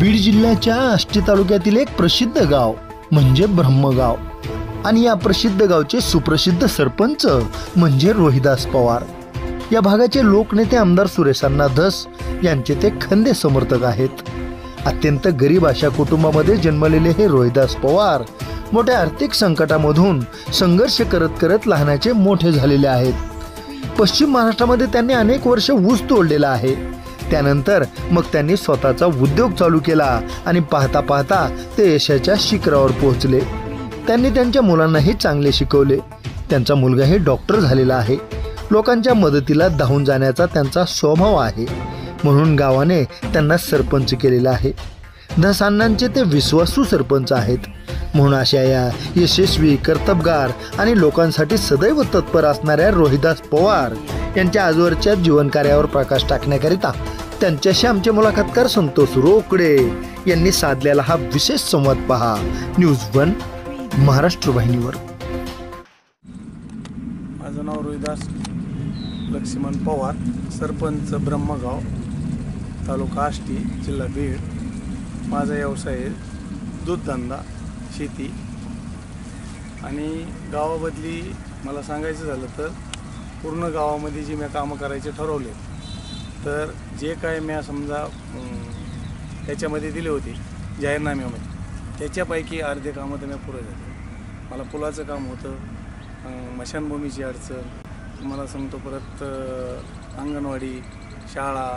बीड जिल्ह्याच्या आष्टी तालुक्यातील एक प्रसिद्ध गाव म्हणजे ब्रह्मगाव आणि या प्रसिद्ध गावचे सुप्रसिद्ध सरपंच म्हणजे रोहिदास पवार। या भागाचे लोकनेते आमदार सुरेशांना धस यांचे ते खंदे समर्थक आहेत। अत्यंत गरीब अशा कुटुंबामध्ये जन्मलेले हे रोहिदास पवार मोठ्या आर्थिक संकटामधून संघर्ष करत करत लहानाचे मोठे झालेले आहेत। पश्चिम महाराष्ट्रामध्ये त्यांनी अनेक वर्ष ऊस तोडलेला आहे। त्यानंतर मग त्यांनी स्वतःचा उद्योग चालू केला आणि पाहता पाहता ते यशाच्या शिखरावर पोहोचले। त्यांनी त्यांच्या मुलांनाही चांगले शिकवले। त्यांचा मुलगाही डॉक्टर झालेला आहे। लोकांच्या मदतीला धावून जाण्याचा त्यांचा स्वभाव आहे, म्हणून गावाने त्यांना सरपंच केलेला आहे। धसांनांचे ते विश्वासू सरपंच आहेत। म्हणून अशा या यशस्वी कर्तबगार आणि लोकांसाठी सदैव तत्पर असणाऱ्या रोहिदास पवार यांच्या आजवरच्या जीवनकार्यावर प्रकाश टाकण्याकरिता त्यांच्याशी आमचे मुलाखतकार संतोष रोकडे यांनी साधलेला हा विशेष संवाद पहा न्यूज 1 महाराष्ट्र वाहिनीवर। माझं नाव रोहिदास लक्ष्मण पवार, सरपंच ब्रह्मगाव, तालुका आष्टी, जिल्हा बीड। माझा व्यवसाय आहे दूधधंदा, शेती आणि गावाबदली मला सांगायचं झालं तर पूर्ण गावामध्ये जी मी कामं करायचे ठरवले तर जे काय मी समजा त्याच्यामध्ये दिले होते जाहीरनाम्यामध्ये, त्याच्यापैकी अर्धे कामं तर मी पुढे झाले। मला पुलाचं काम होतं, मशानभूमीची अडचण, तुम्हाला सांगतो परत अंगणवाडी, शाळा,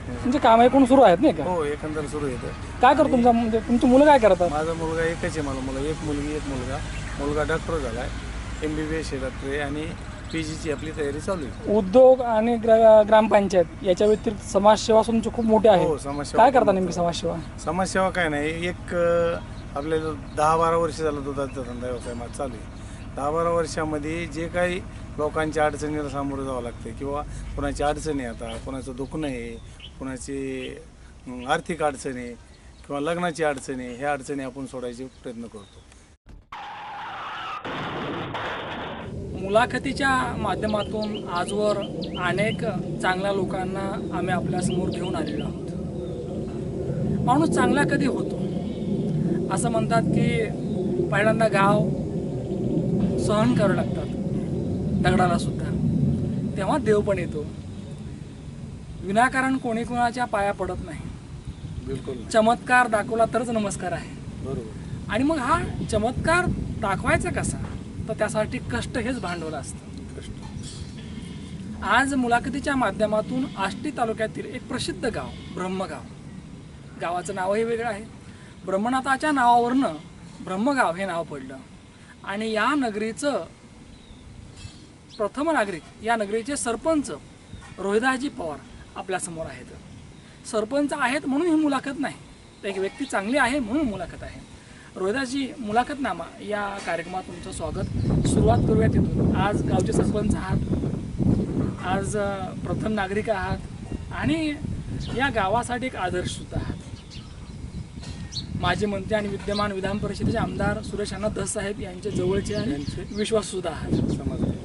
म्हणजे काम एकूण सुरू आहेत नाही का? हो, एकंदर सुरू येतं। काय करतो तुमचा, म्हणजे तुमची मुलं काय करतात? माझा मुलगा एकच आहे, मला एक मुलगी एक मुलगा। मुलगा डॉक्टर झाला आहे, MBBS आहे डॉक्टर आहे आणि PGची आपली तयारी चालू आहे। उद्योग आणि ग्रामपंचायत याच्या व्यतिरिक्त समाजसेवा तुमची खूप मोठी आहे। हो, समाजसेवा काय करता नेमकी समाजसेवा? समाजसेवा काय नाही, एक आपल्याला 10-12 वर्ष झालं दुधाचा धंदा व्यवसाय माझा चालू आहे। 10-12 वर्षामध्ये जे काही लोकांच्या अडचणीला सामोरं जावं लागते किंवा कोणाची अडचणी आता, कोणाचं दुखणं आहे, कोणाची आर्थिक अडचणी आहे किंवा लग्नाची अडचणी आहे, ह्या अडचणी आपण सोडायचे प्रयत्न करतो। मुलाखतीच्या माध्यमातून आजवर अनेक चांगल्या लोकांना आम्ही आपल्यासमोर घेऊन आलेलो आहोत। माणूस चांगला कधी होतो असं म्हणतात की पहिल्यांदा गाव सहन करावं लागतात दगडाला सुद्धा, तेव्हा देव पण येतो। विनाकारण कोणी कोणाच्या पाया पडत नाही, बिलकुल। चमत्कार दाखवला तरच नमस्कार आहे, बरोबर। आणि मग हा चमत्कार दाखवायचा कसा, तर त्यासाठी कष्ट हेच भांडवल असतं। आज मुलाखतीच्या माध्यमातून आष्टी तालुक्यातील एक प्रसिद्ध गाव ब्रह्मगाव, गावाचं नावही वेगळं आहे। ब्रह्मनाथाच्या नावावरनं ब्रह्मगाव हे नाव पडलं आणि या नगरीचं प्रथम नागरिक, या नगरीचे सरपंच रोहिदासजी पवार आपल्यासमोर आहेत। सरपंच आहेत म्हणून ही मुलाखत नाही, तर एक व्यक्ती चांगली आहे म्हणून मुलाखत आहे। रोहिदासजी, मुलाखतनामा या कार्यक्रमात तुमचं स्वागत। सुरुवात करूयात तिथून। आज गावचे सरपंच आहात, आज प्रथम नागरिक आहात आणि या गावासाठी एक आदर्शसुद्धा आहात। माजी मंत्री आणि विद्यमान विधान परिषदेचे आमदार सुरेशांना धस साहेब यांचे जवळचे आणि विश्वाससुद्धा आहात,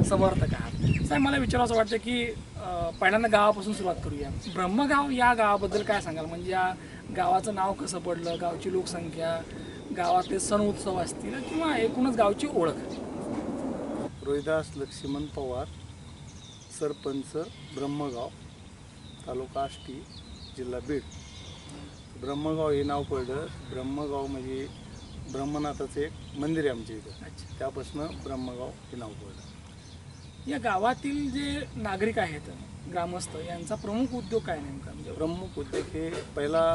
समर्थक आहात। साहेब, मला विचारावं वाटतं की पहिल्यांदा गावापासून सुरुवात करूया। ब्रह्मगाव या गावाबद्दल काय सांगाल? म्हणजे या गावाचं नाव कसं पडलं, गावची लोकसंख्या, गावातले सण उत्सव असतील किंवा एकूणच गावची ओळख? रोहिदास लक्ष्मण पवार, सरपंच ब्रह्मगाव, तालुका आष्टी, जिल्हा बीड। ब्रह्मगाव हे नाव पडलं, ब्रह्मगाव म्हणजे ब्रह्मनाथाचं एक मंदिर आहे आमच्या इथं। अच्छा, त्यापासून ब्रह्मगाव हे नाव पडलं। या गावातील जे नागरिक आहेत, ग्रामस्थ, यांचा प्रमुख उद्योग काय नेमका? म्हणजे प्रमुख उद्योग हे पहिला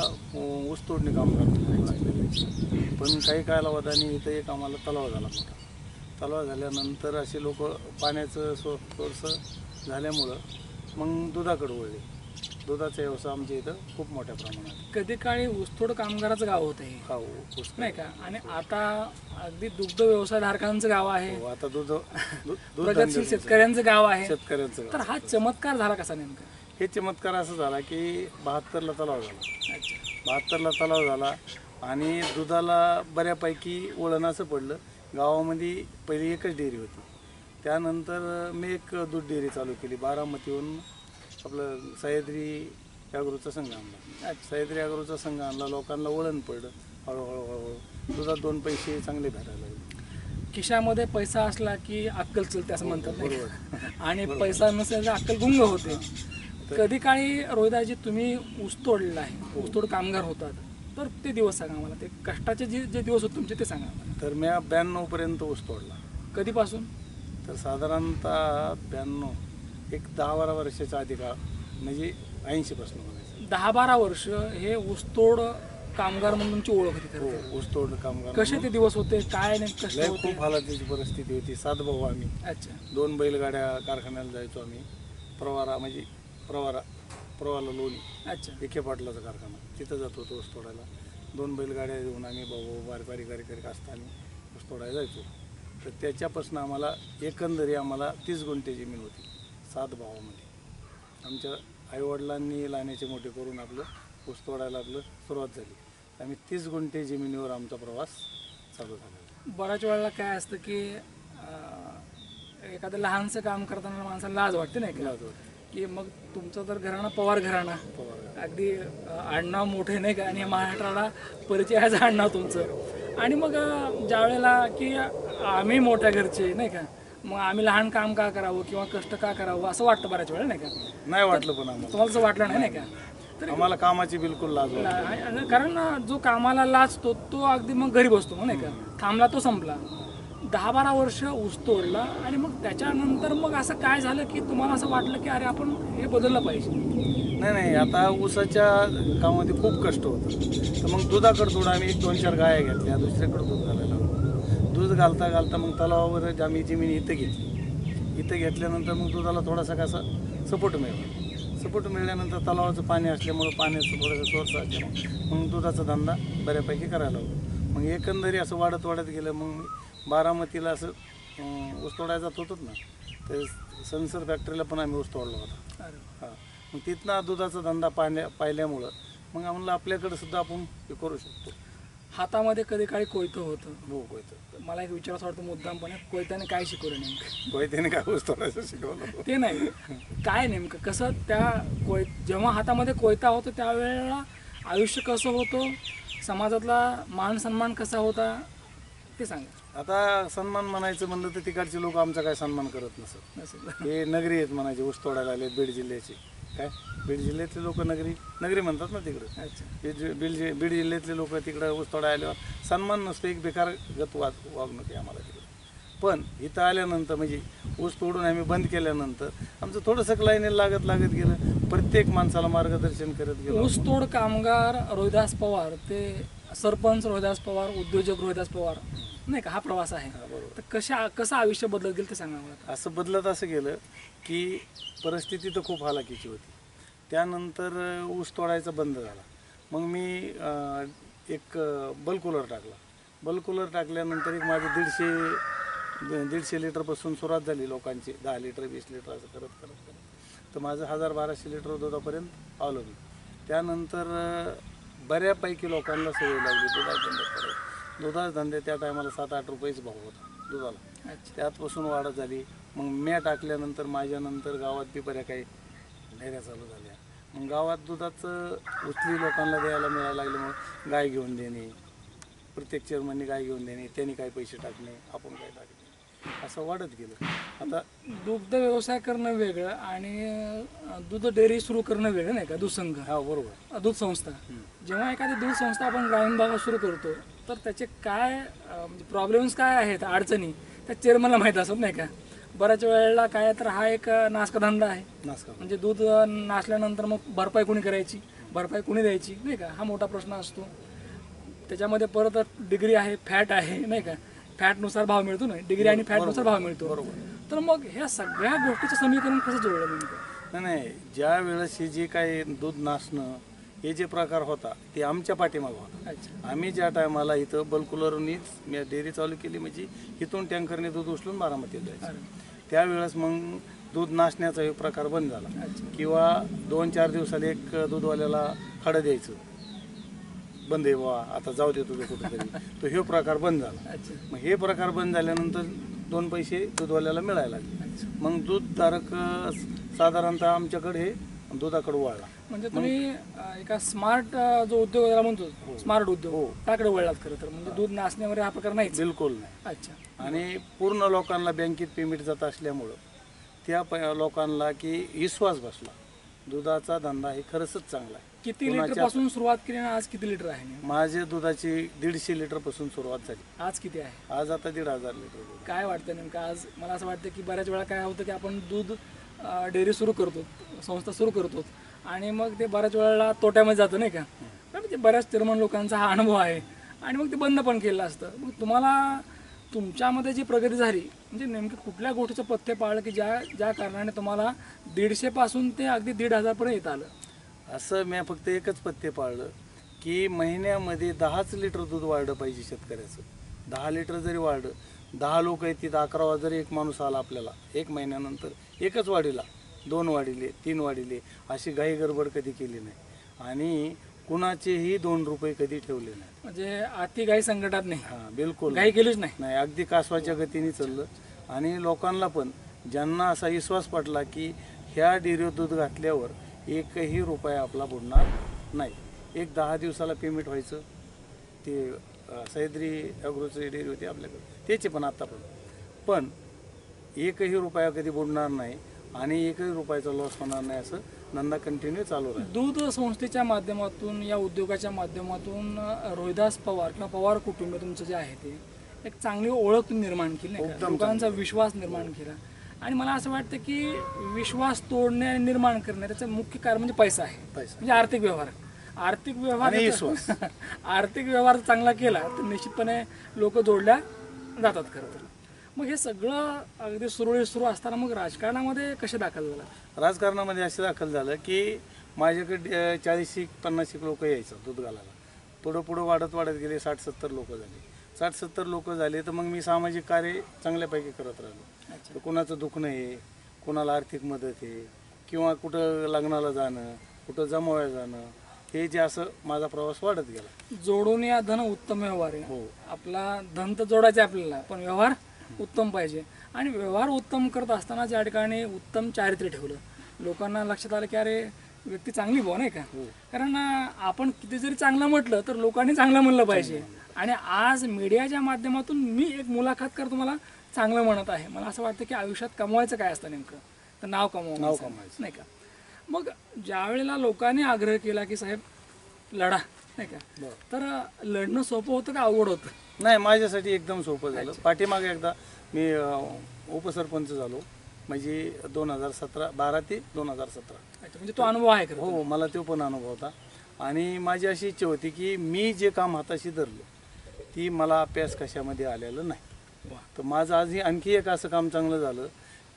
ऊस तोडणी काम करतो, पण काही कालावधाने इथं एक आम्हाला तलाव झाला मोठा। तलाव झाल्यानंतर असे लोक पाण्याचं सोर्स झाल्यामुळं मग दुधाकडे वळले। दुधाचा व्यवसाय आमच्या इथं खूप मोठ्या प्रमाणात। कधी काळी ऊसतोड कामगाराचं गाव होतं हे, हो, नाही का? आणि आता अगदी दुग्ध व्यवसायधारकांचं गाव आहे, आता प्रगतशील शेतकऱ्यांचं गाव आहे, शेतकऱ्यांचं। तर हा चमत्कार झाला कसा नेमका? हे चमत्कार असं झाला की 72ला तलाव झाला। अच्छा, 72ला तलाव झाला आणि दुधाला बऱ्यापैकी वळण असं पडलं। गावामध्ये पहिली एकच डेअरी होती, त्यानंतर मी एक दूध डेअरी चालू केली बारामतीहून आपलं सह्याद्री ॲग्रोचा संघ आणला. सह्याद्री ॲग्रोचा संघ आणला, लोकांना वळण पडलं. हळूहळू दुधात 2 पैसे चांगले भेटायला लागले. खिशामध्ये पैसा असला की अक्कल चलते असं म्हणतात नाही का? आणि पैसा नसेल तर अक्कल गुंग होते. कधी काळी रोहिदाजी तुम्ही ऊसतोडलेला आहे, ऊसतोड कामगार होतात, तर ते दिवस सांगा मला. ते कष्टाचे जे दिवस होते तुमचे ते सांगा मला. तर मी 92 पर्यंत ऊस तोडला. कधीपासून? तर साधारणतः 92 एक 10-12 वर्षाच्या आधी काळ, म्हणजे 80 पासून म्हणायचं. 10-12 वर्ष हे ऊसतोड कामगार म्हणून तुमची ओळख होती खरं तर. ऊस तोड कामगार. कसे ते दिवस होते, काय नाही कष्ट लय होते? खूप हालातीची परिस्थिती होती. 7 भाऊ आम्ही. अच्छा. 2 बैलगाड्या कारखान्याला जायचो आम्ही. प्रवारा लोणी, अच्छा. विखे पाटलाचा कारखाना, तिथं जात होतो ऊस तोडायला. 2 बैलगाड्या घेऊन आम्ही भाऊ बारीक असताना ऊस तोडायला जायचो. तर त्याच्यापासून आम्हाला एकंदरी 30 गुंठे जमीन होती 7 भावामध्ये. आमच्या आईवडिलांनी लहानाचे मोठे करून आपलं ऊस तोडायला सुरुवात झाली. आम्ही 30 गुंठे जमिनीवर आमचा प्रवास चालू झाला. बऱ्याच वेळेला काय असतं की एखादं लहानसं काम करताना माणसाला लाज वाटते नाही का? की मग तुमचं तर घराणं पवार घराणा, अगदी आडनाव मोठे नाही का, आणि महाराष्ट्राला परिचयाचं आडनाव तुमचं. आणि मग ज्या वेळेला की आम्ही मोठ्या घरचे नाही का, मग आम्ही लहान काम का करावं किंवा कष्ट का करावं असं वाटतं बऱ्याच वेळा नाही का? नाही वाटलं पण आम्हाला. तुम्हाला असं वाटलं नाही का? तर आम्हाला कामाची बिलकुल लाज वाटली. कारण जो कामाला लाजतो तो अगदी मग घरी बसतो मग नाही का, थांबला तो संपला. 10-12 वर्ष ऊस तोडला आणि मग त्याच्यानंतर मग असं काय झालं की तुम्हाला असं वाटलं की अरे आपण हे बदललं पाहिजे? नाही, आता ऊसाच्या कामामध्ये खूप कष्ट होतं. तर मग दुधाकडे थोडं आम्ही 1-2-4 गाया घेतल्या, दुसऱ्याकडे दूध घालायला लागलो. दूध घालता मग तलावावर आम्ही जमीन इथं घेतली. इथं घेतल्यानंतर मग दुधाला थोडासा कसा सपोर्ट मिळाल्यानंतर तलावाचं पाणी असल्यामुळं पाण्याचं थोडंसं सोर्स असल्यामुळं मग दुधाचा धंदा बऱ्यापैकी करायला लागलो. मग एकंदरी असं वाढत गेलं. मग बारामतीला असं ऊस तोडायला जात होतोच ना, तर सनसर फॅक्टरीला पण आम्ही ऊस तोडला होता. हां. मग तिथनं दुधाचा धंदा पाहिल्यामुळं मग आम्हाला आपल्याकडे सुद्धा आपण हे करू शकतो. हातामध्ये कधी काही कोयतं होतं. हो, कोयतं. मला एक विचारायचं वाटतं मुद्दामपणे, कोयत्याने काय शिकवलं नेमकं? कोयत्याने काय ऊस तोडायचं शिकवलं ते नाही, काय नेमकं कसं त्या जेव्हा हातामध्ये कोयता होतो त्यावेळेला आयुष्य कसं होतं, समाजातला मान सन्मान कसा होता ते सांगा. आता सन्मान म्हणायचं म्हणलं तर तिकडचे लोक आमचा काय सन्मान करत नसत. हे नगरी आहेत म्हणायचे, ऊस तोडायला आले बीड जिल्ह्याचे. काय बीड जिल्ह्यातले लोक नगरी म्हणतात ना तिकडं. अच्छा. बीड जिल्ह्यातले लोक तिकडं ऊस तोडायला आल्यावर सन्मान नसतो, एक बेकारगत वागणूक आहे आम्हाला तिकडे. पण इथं आल्यानंतर म्हणजे ऊस तोडून आम्ही बंद केल्यानंतर आमचं थोडंसं लाईनीला लागत गेलं. प्रत्येक माणसाला मार्गदर्शन करत गेलो. ऊस तोड कामगार रोहिदास पवार ते सरपंच रोहिदास पवार, उद्योजक रोहिदास पवार नाही का, हा प्रवास आहे. तर कसं आयुष्य बदलत गेलं ते सांगा मला. असं बदलत गेलं की परिस्थिती तर खूप हालाकीची होती. त्यानंतर ऊस तोडायचा बंद झाला. मग मी एक बल्क कूलर टाकल्यानंतर एक माझे 150 लिटरपासून सुरुवात झाली लोकांची. 10 लिटर 20 लिटर असं करत तर माझं 1000-1200 लिटर दुधापर्यंत आलो मी. त्यानंतर बऱ्यापैकी लोकांना सवय लागली दुधाचा धंदे. त्या टायमाला 7-8 रुपयेच भाव होता दुधाला. त्यातपासून वाढत झाली. मग म्या टाकल्यानंतर माझ्यानंतर गावात बी बऱ्या काही ढेऱ्या चालू झाल्या. मग गावात दुधाचं उचली लोकांना द्यायला मिळायला लागलं. मग गाय घेऊन देणे, प्रत्येक चेअरमनने गाय घेऊन देणे, त्यांनी काही पैसे टाकणे, आपण काय टाकणे, असं वाढत गेलं. आता दुग्ध व्यवसाय करणं वेगळं आणि दूध डेअरी सुरू करणं वेगळं नाही का, दूध संघ. हा, बरोबर. दूध संस्था. जेव्हा एखादी दूध संस्था आपण ग्रामीण भागात सुरू करतो तर त्याचे काय म्हणजे प्रॉब्लेम्स काय आहेत, अडचणी त्या चेअरमनला माहीत असत नाही का. बऱ्याच वेळेला काय तर हा एक नासका धंदा आहे. म्हणजे दूध नासल्यानंतर मग भरपाई कुणी करायची, भरपाई कुणी द्यायची नाही का, हा मोठा प्रश्न असतो. त्याच्यामध्ये परत डिग्री आहे, फॅट आहे नाही का, फॅटनुसार भाव मिळतो ना, डिग्री आणि फॅटनुसार भाव मिळतो. बरोबर. तर मग ह्या सगळ्या गोष्टीचं समीकरण कसं जुळलं नेमकं? नाही, ज्या वेळेस हे जे काही दूध नासणं हे जे प्रकार होता ते आमच्या पाठीमागं होता. आम्ही ज्या टायमाला इथं बल्कुलरनीच मी डेअरी चालू केली, म्हणजे इथून टँकरने दूध उचलून बारामतीला जायचं. त्यावेळेस मग दूध नासण्याचा हे प्रकार बंद झाला. किंवा 2-4 दिवसाला एक दूधवाल्याला खडं द्यायचं, बंद आहे बाबा आता जाऊ दे तुझं कुठेतरी, तो हे प्रकार बंद झाला. मग हे प्रकार बंद झाल्यानंतर 2 पैसे दूधवाल्याला मिळायला लागले. मग दूधधारक साधारणतः आमच्याकडे हे दुधाकडे वळला. म्हणजे तुम्ही एका स्मार्ट जो उद्योग त्याला म्हणतो स्मार्ट उद्योग त्याकडे वळलात खरं तर, म्हणजे दूध नासण्यावर हा प्रकार नाहीच. बिलकुल नाही. अच्छा. आणि पूर्ण लोकांना बँकेत पेमेंट जात असल्यामुळं त्या लोकांना की विश्वास बसला. दुधाचा धंदा हे खरंच चांगला आहे. किती लिटर पासून सुरुवात केली आणि आज किती लिटर आहे? माझे दुधाची 150 लिटर पासून सुरुवात झाली. आज किती आहे? आज आता 1,500 लिटर दूध. काय वाटतं नेमकं आज? मला असं वाटतं की बऱ्याच वेळा काय होतं की आपण दूध डेअरी सुरू करतो, संस्था सुरू करतो आणि मग ते बऱ्याच वेळेला तोट्यामध्ये जातं नाही का. म्हणजे बऱ्याच तरुण लोकांचा हा अनुभव आहे आणि मग ते बंद पण केलं असतं. मग तुम्हाला तुमच्यामध्ये जी प्रगती झाली म्हणजे नेमकं कुठल्या गोष्टीचं पथ्य पाळलं की ज्या कारणाने तुम्हाला 150 पासून ते अगदी 1,500 पर्यंत येत आलं? असं मी फक्त एकच पथ्य पाळलं की महिन्यामध्ये 10च लिटर दूध वाढलं पाहिजे शेतकऱ्याचं. 10 लिटर जरी वाढलं, 10 लोक येतील, 11वा जरी एक माणूस आला आपल्याला एक महिन्यानंतर एकच वाढीला 2 वाढिले 3 वाढिले अशी घाई गडबड कधी केली नाही आणि कुणाचेही 2 रुपये कधी ठेवले नाही. म्हणजे अति काही संकटात नाही. हां बिलकुल काही केलीच नाही. नाही, अगदी कासवाच्या गतीने चाललं. आणि लोकांना पण ज्यांना असा विश्वास पटला की ह्या डेअरीवर दूध घातल्यावर एकही रुपया आपला बुडणार नाही. एक 10 दिवसाला पेमेंट व्हायचं. ते सह्याद्री ॲग्रोची डेअरी होती आपल्याकडे, त्याचे पण आता पण एकही रुपया कधी बुडणार नाही आणि एकही रुपयाचा लॉस होणार नाही. असं धंदा कंटिन्यू चालू राहील. दूध संस्थेच्या माध्यमातून या उद्योगाच्या माध्यमातून रोहिदास पवार किंवा पवार कुटुंब तुमचं जे आहे ते एक चांगली ओळख तुम्ही निर्माण केली नाही का? लोकांचा विश्वास निर्माण केला. आणि मला असं वाटतं की विश्वास तोडणे आणि निर्माण करणे त्याचं मुख्य कारण म्हणजे पैसा आहे. म्हणजे आर्थिक व्यवहार. आर्थिक व्यवहार चांगला केला तर निश्चितपणे लोक जोडल्या जातात खरं तर. मग हे सगळं अगदी सुरळीत सुरू असताना मग राजकारणामध्ये कसे दाखल झाला? राजकारणामध्ये असं दाखल झालं की माझ्याकडे 40-50 लोक यायचं दूध घालायला. पुढं वाढत गेले 60-70 लोक झाले. 60-70 लोक झाले तर मग मी सामाजिक कार्य चांगल्यापैकी करत राहिलो. तर कुणाचं दुखणं आहे, कुणाला आर्थिक मदत आहे किंवा कुठं लग्नाला जाणं, कुठं जमाव्या जाणं, हे जे असं माझा प्रवास वाढत गेला. जोडून या धन उत्तम व्यवहार आहे. हो. आपला धन तर जोडायचा आपल्याला, पण व्यवहार उत्तम पाहिजे. आणि व्यवहार उत्तम करत असताना ज्या ठिकाणी उत्तम चारित्र्य ठेवलं, लोकांना लक्षात आलं की अरे व्यक्ती चांगली भाऊ नाही का. कारण आपण किती जरी चांगलं म्हटलं तर लोकांनी चांगलं म्हणलं पाहिजे. आणि आज मीडियाच्या माध्यमातून मी एक मुलाखत कर तुम्हाला चांगलं म्हणत आहे. मला असं वाटतं की आयुष्यात कमवायचं काय असतं नेमकं, तर नाव कमवायचं नाही का. मग ज्या वेळेला लोकांनी आग्रह केला की साहेब लढा नाही का, तर लढणं सोपं होतं का अवघड होतं? नाही, माझ्यासाठी एकदम सोपं झालं. पाठीमागे एकदा मी उपसरपंच झालो म्हणजे 2012 ते 2017. म्हणजे तो अनुभव आहे खरं. हो, मला तो पण अनुभव होता. आणि माझी अशी इच्छा होती की मी जे काम हाताशी धरलं ती मला अभ्यास कशामध्ये आलेलं नाही. तर माझं आजही आणखी एक असं काम चांगलं झालं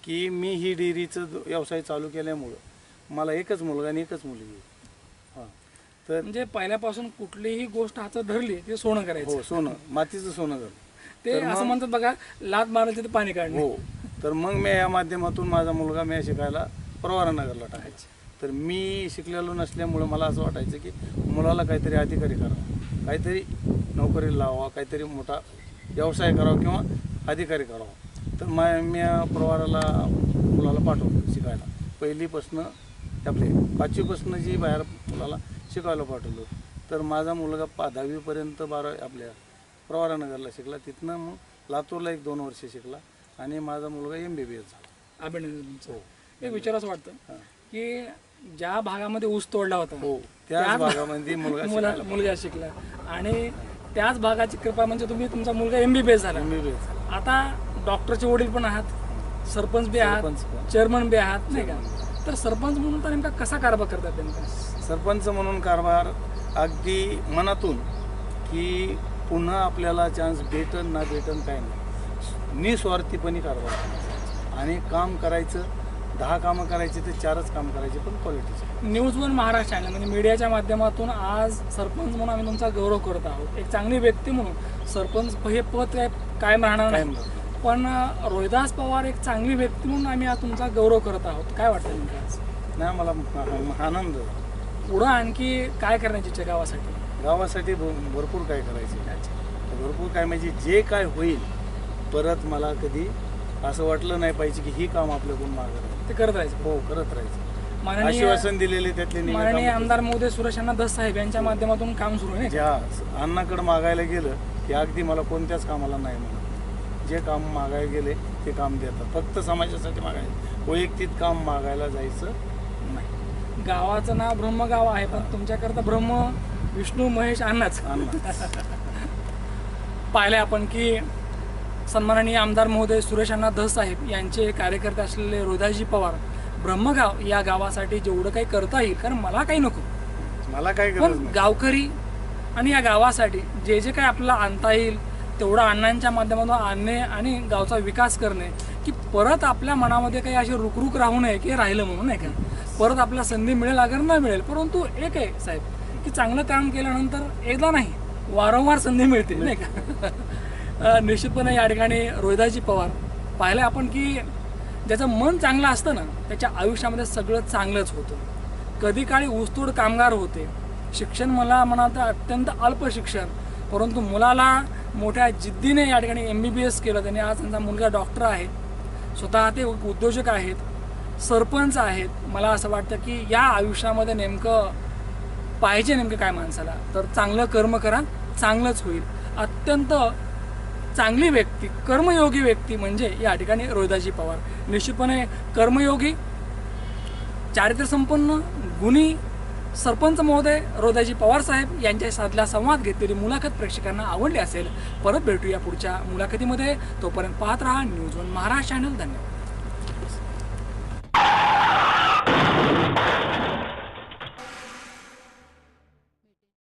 की मी ही डेअरीचं व्यवसाय चालू केल्यामुळं मला एकच मुलगा आणि एकच मुलगी. हां, तर म्हणजे पहिल्यापासून कुठलीही गोष्ट हातात धरली ते सोनं करायचं. हो, सोनं, मातीचं सोनं झालं. ते असं म्हणतात बघा, लात मारायचं ते पाणी काढणं. हो, तर मग मी या माध्यमातून माझा मुलगा मी शिकायला प्रवारानगरला टाकायचा. तर मी शिकलेलो नसल्यामुळं मला असं वाटायचं की मुलाला काहीतरी अधिकारी करावा, काहीतरी नोकरी लावा, काहीतरी मोठा व्यवसाय करावा किंवा अधिकारी करावा. तर मी प्रवाराला मुलाला पाठवलं शिकायला. पहिलीपासनं आपले 5वीपासनं जी बाहेर मुलाला शिकायला पाठवलं. तर माझा मुलगा 10वीपर्यंत आपल्या प्रवारानगरला शिकला. तिथनं मग लातूरला 1-2 वर्ष शिकला आणि माझा मुलगा MBBS झाला. अभिनंदन. एक विचारायचं वाटतं की ज्या भागामध्ये ऊस तोडला होता हो, त्याच भागामध्ये मुलगा शिकला आणि त्याच भागाची कृपा म्हणजे तुमचा मुलगा MBBS झाला. आता डॉक्टरचे वडील पण आहात, सरपंच बी आहात, चेअरमन बी आहात नाही का. तर सरपंच म्हणून तर नेमका कसा कारभार करतात नेमका? सरपंच म्हणून कारभार अगदी मनातून की पुन्हा आपल्याला चान्स भेटन ना भेटन काय नाही, निस्वार्थीपणे कारभार करायचा आणि काम करायचं. 10 कामं करायची तर 4च काम करायचे, पण क्वालिटीचे. न्यूज वन महाराष्ट्र चॅनल म्हणजे मीडियाच्या माध्यमातून आज सरपंच म्हणून आम्ही तुमचा गौरव करत आहोत. एक चांगली व्यक्ती म्हणून सरपंच हे पद कायम राहणार नाही, पण रोहिदास पवार एक चांगली व्यक्ती म्हणून आम्ही आज तुमचा गौरव करत आहोत. काय वाटतं नेमकं आज? नाही, मला आनंद. पुढं आणखी काय करण्याची इच्छा गावासाठी? गावासाठी भरपूर काय करायचे. भरपूर काय म्हणजे जे काय होईल परत मला कधी असं वाटलं नाही पाहिजे की ही काम आपल्याकडून मागं राहील. ते करत राहायचं. हो, करत राहायचं. आश्वासन दिलेले त्यातले निम्मे माननीय कामं आमदार महोदय सुरेशांना दस साहेब यांच्या माध्यमातून काम सुरू आहे. ज्या अण्णाकडे मागायला गेलं की अगदी मला कोणत्याच कामाला नाही म्हणत. जे काम मागायला गेले ते काम देतात. फक्त समाजासाठी मागायचं, वैयक्तिक काम मागायला जायचं नाही. गावाचं नाव ब्रह्मगाव आहे, पण तुमच्याकरता ब्रह्म विष्णू महेश अण्णाच. पाहिले आपण की सन्माननीय आमदार महोदय सुरेश अण्णा धस साहेब यांचे कार्यकर्ते असलेले रोहिदासजी पवार ब्रह्मगाव या गावासाठी जेवढं काही करता येईल, कारण मला काही नको, मला काय पण गरज नाही. गावकरी आणि या गावासाठी जे जे काही आपल्याला आणता येईल तेवढं अण्णांच्या माध्यमातून आणणे आणि गावचा विकास करणे, की परत आपल्या मनामध्ये काही असे रुकरुक राहू नये की राहिलं म्हणून, नाही का. परत आपल्याला संधी मिळेल अगर न मिळेल, परंतु एक आहे साहेब की चांगलं काम केल्यानंतर एकदा नाही वारंवार संधी मिळते, नाही का. निश्चितपणे या ठिकाणी रोहिदासजी पवार पाहिलं आपण की ज्याचं मन चांगलं असतं ना त्याच्या आयुष्यामध्ये सगळं चांगलंच होतं. कधी काळी ऊसतोड कामगार होते, शिक्षण मला म्हणाल अत्यंत अल्प शिक्षण, परंतु मुलाला मोठ्या जिद्दीने या ठिकाणी MBBS केलं त्यांनी. आज त्यांचा मुलगा डॉक्टर आहे, स्वतः ते उद्योजक आहेत, सरपंच आहेत. मला असं वाटतं की या आयुष्यामध्ये नेमकं पाहिजे नेमकं काय माणसाला, तर चांगलं कर्म करा, चांगलंच होईल. अत्यंत चांगली व्यक्ती, कर्मयोगी व्यक्ती म्हणजे या ठिकाणी रोहिदासजी पवार. निश्चितपणे कर्मयोगी, चारित्र्यसंपन्न, गुणी सरपंच महोदय रोहिदासजी पवार साहेब यांच्या साधला संवाद घेतलेली मुलाखत प्रेक्षकांना आवडली असेल. परत भेटूया पुढच्या मुलाखतीमध्ये. तोपर्यंत पाहत राहा न्यूज वन महाराष्ट्र चॅनल. धन्यवाद.